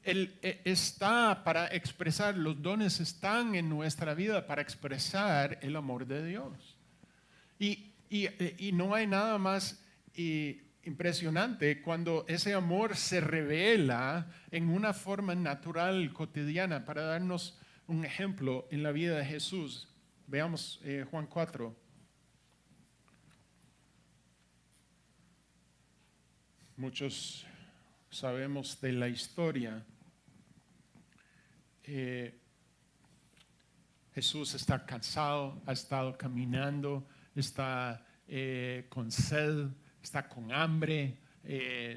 Él está para expresar, los dones están en nuestra vida para expresar el amor de Dios. Y no hay nada más impresionante cuando ese amor se revela en una forma natural, cotidiana. Para darnos un ejemplo en la vida de Jesús, veamos Juan 4. Muchos sabemos de la historia. Jesús está cansado, ha estado caminando, está con sed, está con hambre,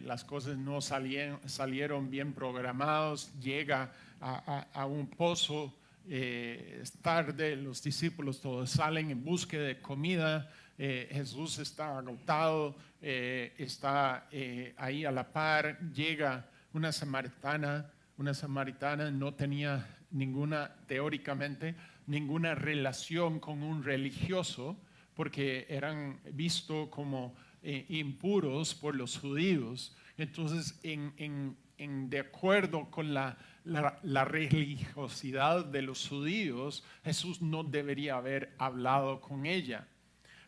las cosas no salieron bien programados, llega a un pozo, es tarde, los discípulos todos salen en búsqueda de comida, Jesús está agotado, está ahí a la par, llega una samaritana no tenía teóricamente, ninguna relación con un religioso, porque eran vistos como impuros por los judíos. Entonces, de acuerdo con la religiosidad de los judíos, Jesús no debería haber hablado con ella.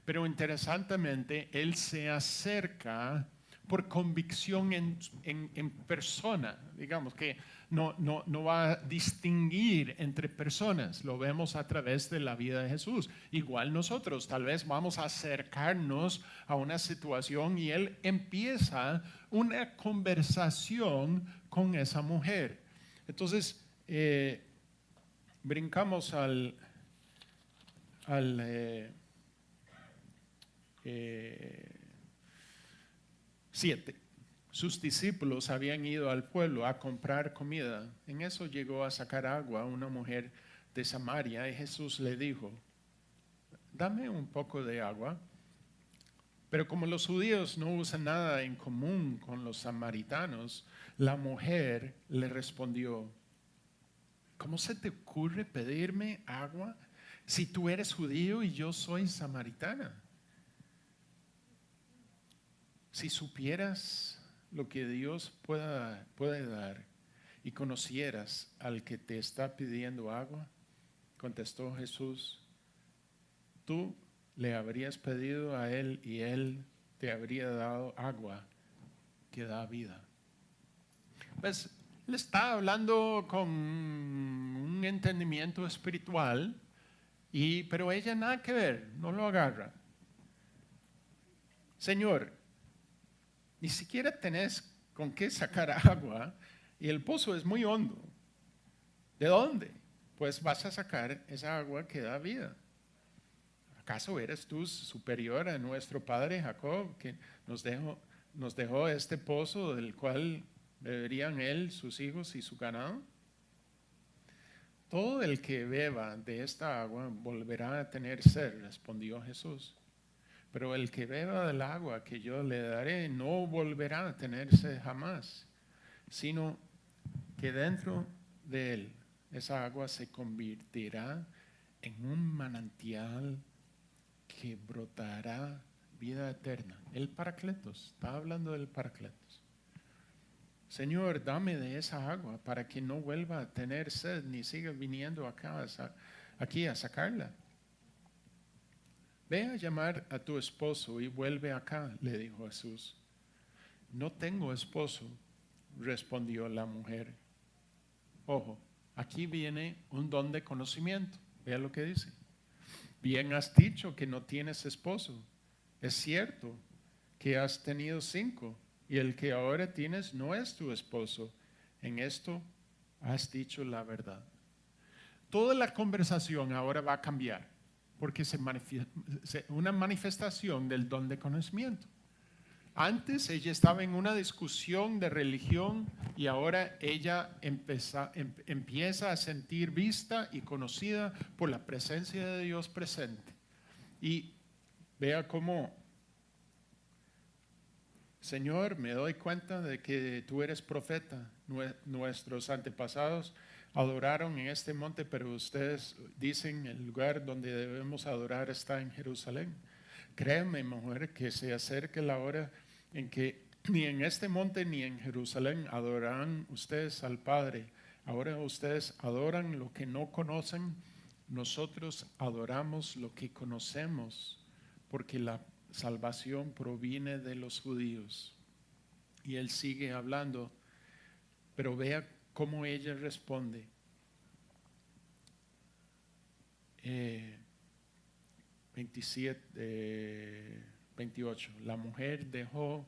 Pero interesantemente, Él se acerca por convicción en persona, digamos que no va a distinguir entre personas, lo vemos a través de la vida de Jesús. Igual nosotros tal vez vamos a acercarnos a una situación y Él empieza una conversación con esa mujer. Entonces, brincamos al 7. Sus discípulos habían ido al pueblo a comprar comida. En eso llegó a sacar agua una mujer de Samaria y Jesús le dijo, dame un poco de agua. Pero como los judíos no usan nada en común con los samaritanos, la mujer le respondió, ¿cómo se te ocurre pedirme agua si tú eres judío y yo soy samaritana? Si supieras lo que Dios puede dar y conocieras al que te está pidiendo agua, contestó Jesús, tú le habrías pedido a él y él te habría dado agua que da vida. Pues él está hablando con un entendimiento espiritual, pero ella nada que ver, no lo agarra. Señor, ni siquiera tenés con qué sacar agua y el pozo es muy hondo. ¿De dónde? Pues vas a sacar esa agua que da vida. ¿acaso eres tú superior a nuestro padre Jacob, que nos dejó este pozo del cual beberían él, sus hijos y su ganado? Todo el que beba de esta agua volverá a tener sed, respondió Jesús. Pero el que beba del agua que yo le daré no volverá a tener sed jamás, sino que dentro de él esa agua se convertirá en un manantial que brotará vida eterna. El Paracletos, está hablando del Paracletos. Señor, dame de esa agua para que no vuelva a tener sed ni siga viniendo aquí a sacarla. Ve a llamar a tu esposo y vuelve acá, le dijo Jesús. No tengo esposo, respondió la mujer. Ojo, aquí viene un don de conocimiento. Vea lo que dice. Bien has dicho que no tienes esposo. Es cierto que has tenido 5 y el que ahora tienes no es tu esposo. En esto has dicho la verdad. Toda la conversación ahora va a cambiar porque una manifestación del don de conocimiento. Antes ella estaba en una discusión de religión y ahora ella empieza a sentir vista y conocida por la presencia de Dios presente. Y vea cómo, Señor, me doy cuenta de que tú eres profeta. Nuestros antepasados adoraron en este monte, pero ustedes dicen el lugar donde debemos adorar está en Jerusalén. Créeme, mujer, que se acerque la hora en que ni en este monte ni en Jerusalén adorarán ustedes al Padre. Ahora ustedes adoran lo que no conocen, nosotros adoramos lo que conocemos, porque la salvación proviene de los judíos. Y él sigue hablando, pero vea cómo ella responde. 28. La mujer dejó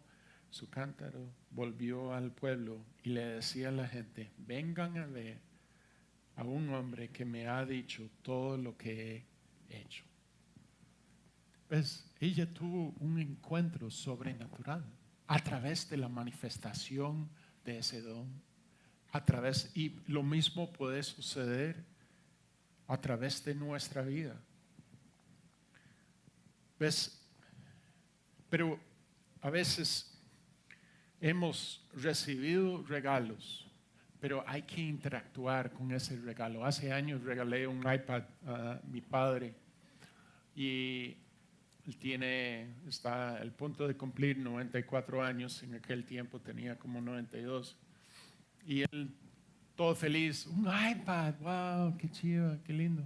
su cántaro, volvió al pueblo y le decía a la gente: vengan a ver a un hombre que me ha dicho todo lo que he hecho. ¿Ves? Ella tuvo un encuentro sobrenatural a través de la manifestación de ese don. Y lo mismo puede suceder a través de nuestra vida. ¿Ves? Pero a veces hemos recibido regalos, pero hay que interactuar con ese regalo. Hace años regalé un iPad a mi padre y él está al punto de cumplir 94 años, en aquel tiempo tenía como 92. Y él, todo feliz, un iPad, wow, qué chido, qué lindo.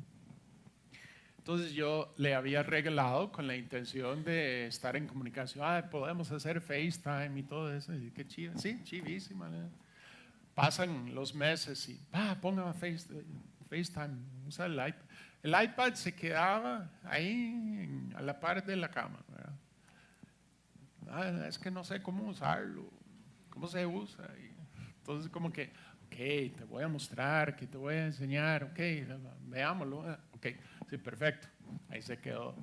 Entonces yo le había regalado con la intención de estar en comunicación. Podemos hacer FaceTime y todo eso. Y qué chido, sí, chivísima. Pasan los meses y ponga FaceTime, usa el iPad. El iPad se quedaba ahí a la par de la cama, ¿verdad? Es que no sé cómo usarlo, cómo se usa. Entonces como que, ok, te voy a mostrar, que te voy a enseñar, ok, veámoslo, ok, sí, perfecto, ahí se quedó.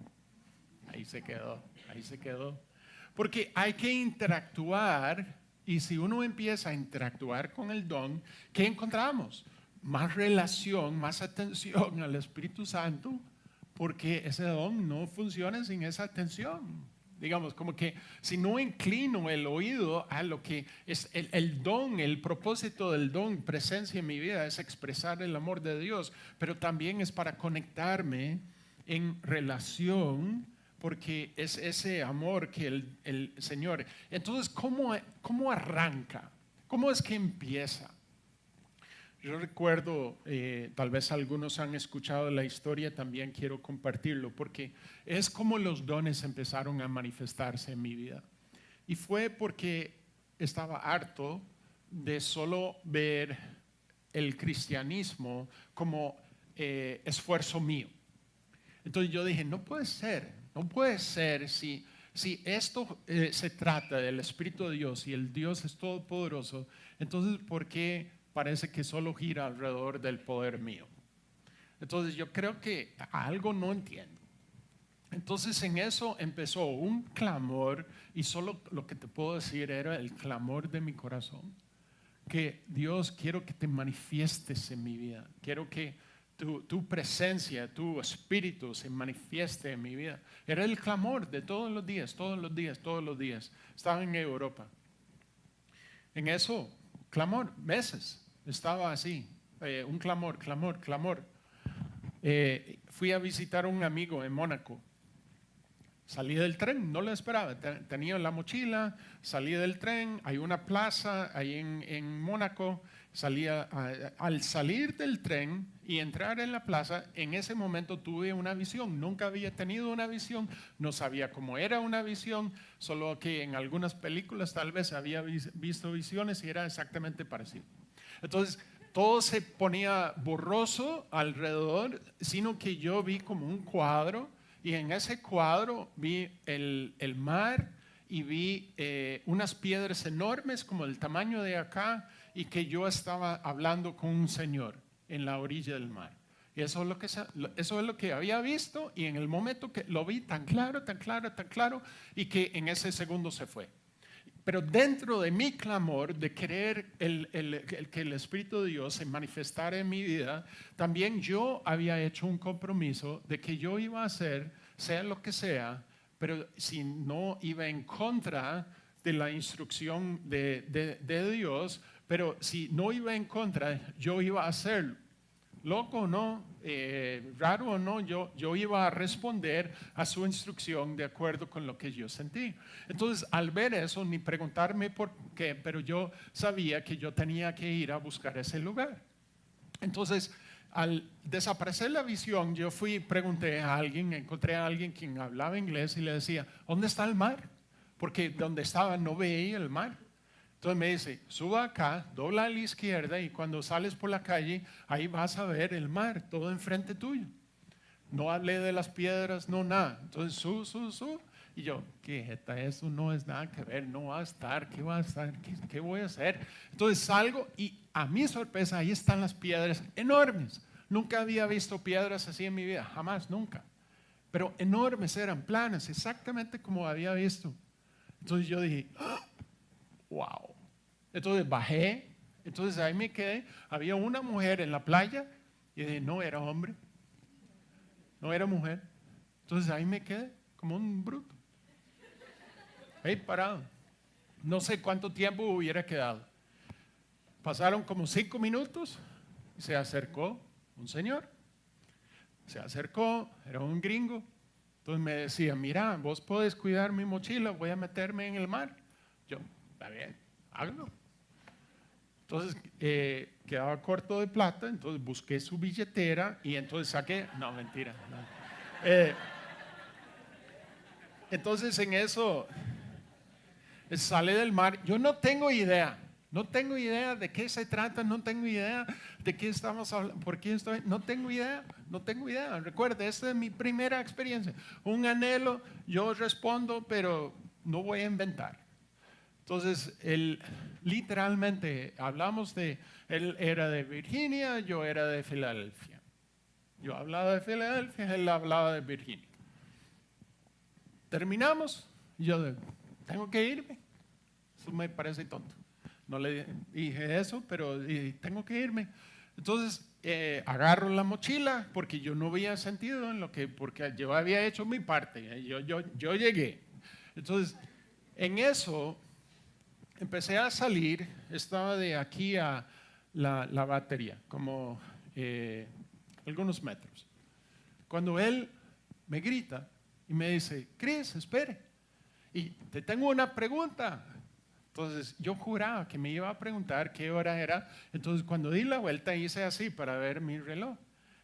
Porque hay que interactuar, y si uno empieza a interactuar con el don, ¿qué encontramos? Más relación, más atención al Espíritu Santo, porque ese don no funciona sin esa atención. Digamos, como que si no inclino el oído a lo que es el don, el propósito del don, presencia en mi vida, es expresar el amor de Dios, pero también es para conectarme en relación, porque es ese amor que el Señor. Entonces, ¿cómo arranca? ¿Cómo es que empieza? Yo recuerdo, tal vez algunos han escuchado la historia, también quiero compartirlo, porque es como los dones empezaron a manifestarse en mi vida. Y fue porque estaba harto de solo ver el cristianismo como esfuerzo mío. Entonces yo dije, no puede ser si esto se trata del Espíritu de Dios y el Dios es todopoderoso, entonces ¿por qué parece que solo gira alrededor del poder mío? Entonces yo creo que algo no entiendo. Entonces en eso empezó un clamor y solo lo que te puedo decir era el clamor de mi corazón. Que Dios, quiero que te manifiestes en mi vida. Quiero que tu presencia, tu espíritu se manifieste en mi vida. Era el clamor de todos los días, todos los días, todos los días. Estaba en Europa. En eso, clamor, meses. Estaba así, un clamor, clamor, clamor. Fui a visitar a un amigo en Mónaco. Salí del tren, no lo esperaba, tenía la mochila, salí del tren, hay una plaza ahí en Mónaco, al salir del tren y entrar en la plaza, en ese momento tuve una visión, nunca había tenido una visión, no sabía cómo era una visión, solo que en algunas películas tal vez había visto visiones y era exactamente parecido. Entonces, todo se ponía borroso alrededor, sino que yo vi como un cuadro. Y en ese cuadro vi el mar y vi unas piedras enormes como el tamaño de acá y que yo estaba hablando con un señor en la orilla del mar. Y eso es lo que había visto y en el momento que lo vi tan claro, tan claro, tan claro y que en ese segundo se fue. Pero dentro de mi clamor de querer que el Espíritu de Dios se manifestara en mi vida, también yo había hecho un compromiso de que yo iba a hacer, sea lo que sea, pero si no iba en contra de la instrucción de Dios, pero si no iba en contra, yo iba a hacerlo. Loco o no, raro o no, yo iba a responder a su instrucción de acuerdo con lo que yo sentí. Entonces, al ver eso, ni preguntarme por qué, pero yo sabía que yo tenía que ir a buscar ese lugar. Entonces, al desaparecer la visión, yo fui y pregunté a alguien, encontré a alguien quien hablaba inglés y le decía, ¿dónde está el mar? Porque donde estaba no veía el mar. Entonces me dice, suba acá, dobla a la izquierda y cuando sales por la calle, ahí vas a ver el mar, todo enfrente tuyo. No hablé de las piedras, no nada. Entonces sub. Y yo, ¿qué? Eso no es nada que ver, no va a estar, ¿qué va a estar? ¿Qué voy a hacer? Entonces salgo y a mi sorpresa, ahí están las piedras enormes. Nunca había visto piedras así en mi vida, jamás, nunca. Pero enormes eran, planas, exactamente como había visto. Entonces yo dije, wow. Entonces bajé, entonces ahí me quedé. Había una mujer en la playa y dije, no era hombre, no era mujer. Entonces ahí me quedé como un bruto, ahí parado. No sé cuánto tiempo hubiera quedado. Pasaron como 5 minutos y se acercó un señor. Se acercó, era un gringo. Entonces me decía, mira, vos podés cuidar mi mochila, voy a meterme en el mar. Yo, está bien, hágalo. Entonces quedaba corto de plata, entonces busqué su billetera y entonces saqué, no, mentira. No. Entonces en eso sale del mar, yo no tengo idea de qué se trata, no tengo idea de qué estamos hablando, por qué estoy, no tengo idea. Recuerde, esta es mi primera experiencia, un anhelo, yo respondo, pero no voy a inventar. Entonces, él literalmente hablamos él era de Virginia, yo era de Filadelfia. Yo hablaba de Filadelfia, él hablaba de Virginia. Terminamos, yo tengo que irme. Eso me parece tonto. No le dije eso, pero tengo que irme. Entonces, agarro la mochila porque yo no había sentido porque yo había hecho mi parte. Yo llegué. Entonces, en eso empecé a salir, estaba de aquí a la batería, como algunos metros. Cuando él me grita y me dice, Chris, espere, y te tengo una pregunta. Entonces yo juraba que me iba a preguntar qué hora era. Entonces cuando di la vuelta hice así para ver mi reloj.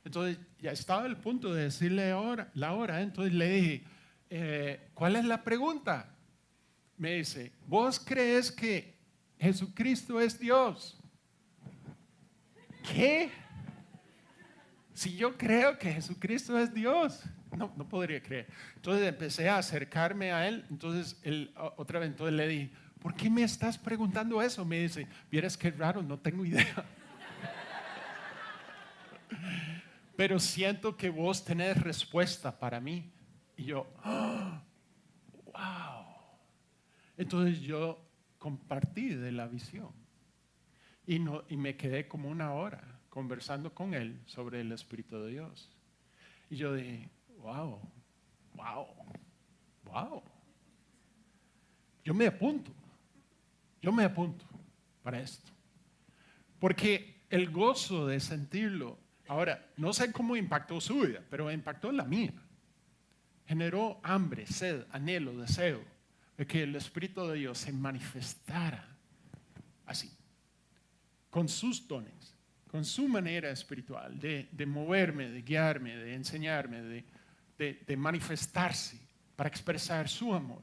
Entonces ya estaba al punto de decirle la hora. Entonces le dije, ¿cuál es la pregunta? Me dice, ¿vos crees que Jesucristo es Dios? ¿Qué? Si yo creo que Jesucristo es Dios, no podría creer. Entonces empecé a acercarme a él. Entonces otra vez entonces le dije, ¿por qué me estás preguntando eso? Me dice, vieras qué raro, no tengo idea. Pero siento que vos tenés respuesta para mí. Y yo, ¡oh! ¡Wow! Entonces yo compartí de la visión y me quedé como 1 hora conversando con él sobre el Espíritu de Dios. Y yo dije, wow, wow, wow. Yo me apunto para esto. Porque el gozo de sentirlo, ahora, no sé cómo impactó su vida, pero impactó la mía. Generó hambre, sed, anhelo, deseo de que el Espíritu de Dios se manifestara así, con sus dones, con su manera espiritual de moverme, de guiarme, de enseñarme, de manifestarse para expresar su amor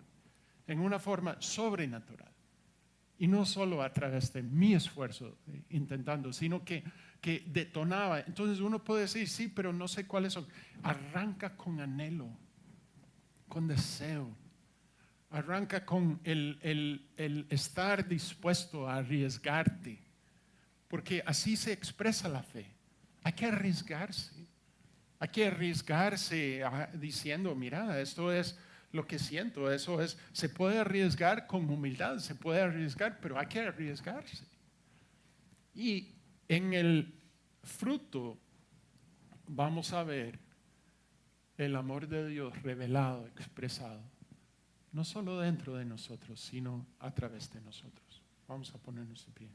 en una forma sobrenatural. Y no solo a través de mi esfuerzo intentando, sino que detonaba. Entonces uno puede decir, sí, pero no sé cuáles son. Arranca con anhelo, con deseo. Arranca con el estar dispuesto a arriesgarte. Porque así se expresa la fe. Hay que arriesgarse. Hay que arriesgarse diciendo, mira, esto es lo que siento, eso es, se puede arriesgar con humildad, se puede arriesgar, pero hay que arriesgarse. Y en el fruto vamos a ver el amor de Dios revelado, expresado, no solo dentro de nosotros, sino a través de nosotros. Vamos a ponernos de pie.